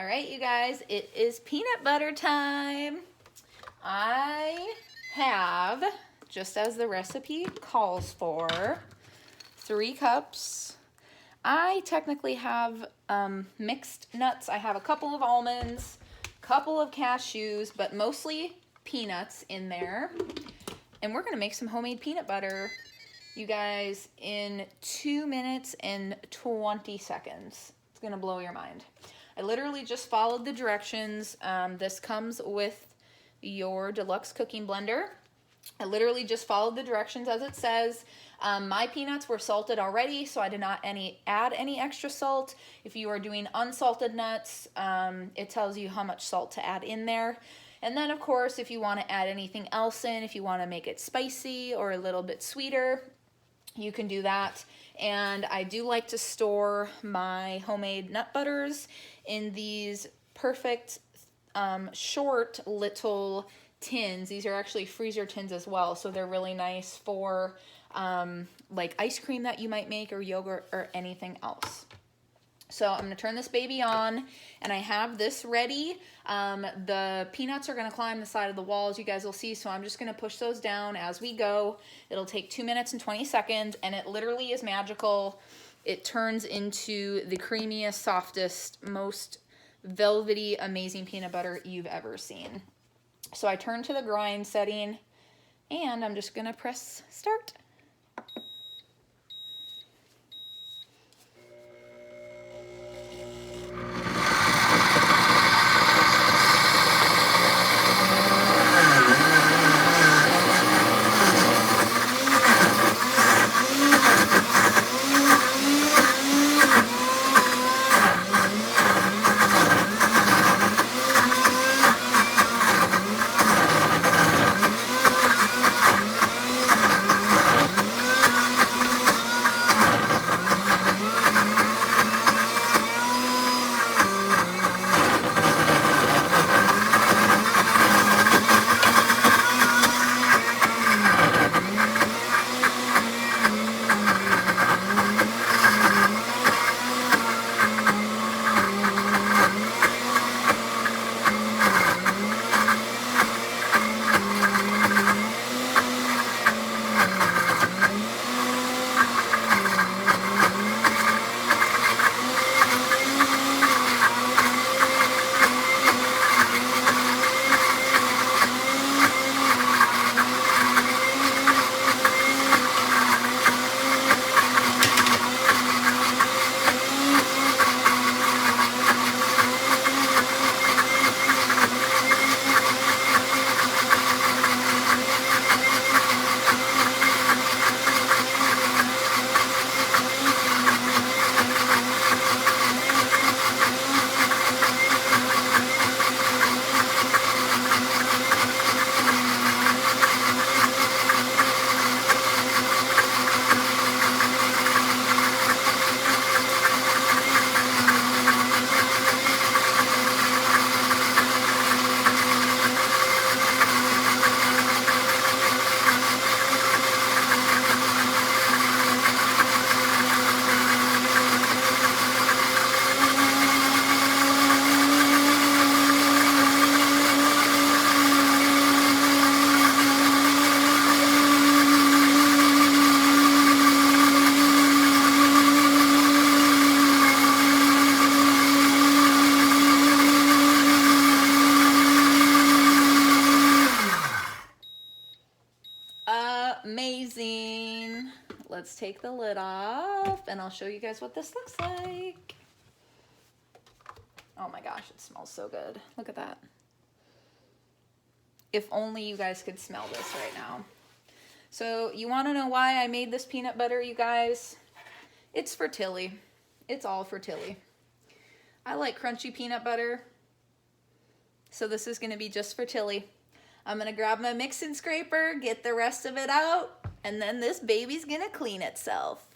All right, you guys, it is peanut butter time. I have, just as the recipe calls for, 3 cups. I technically have mixed nuts. I have a couple of almonds, a couple of cashews, but mostly peanuts in there. And we're gonna make some homemade peanut butter, you guys, in 2 minutes and 20 seconds. It's gonna blow your mind. I literally just followed the directions. This comes with your deluxe cooking blender. I literally just followed the directions as it says. My peanuts were salted already, so I did not add any extra salt. If you are doing unsalted nuts, it tells you how much salt to add in there. And then, of course, if you want to add anything else in, if you want to make it spicy or a little bit sweeter, you can do that. And I do like to store my homemade nut butters in these perfect short little tins. These are actually freezer tins as well, so they're really nice for like ice cream that you might make or yogurt or anything else. So I'm gonna turn this baby on, and I have this ready. The peanuts are gonna climb the side of the wall, as you guys will see, so I'm just gonna push those down as we go. It'll take 2 minutes and 20 seconds, and it literally is magical. It turns into the creamiest, softest, most velvety, amazing peanut butter you've ever seen. So I turn to the grind setting, and I'm just gonna press start. Amazing. Let's take the lid off, and I'll show you guys what this looks like. Oh my gosh, it smells so good. Look at that. If only you guys could smell this right now. So you want to know why I made this peanut butter, you guys? It's for Tilly. It's all for Tilly. I like crunchy peanut butter, so this is going to be just for Tilly. I'm going to grab my mix and scraper, get the rest of it out, and then this baby's going to clean itself.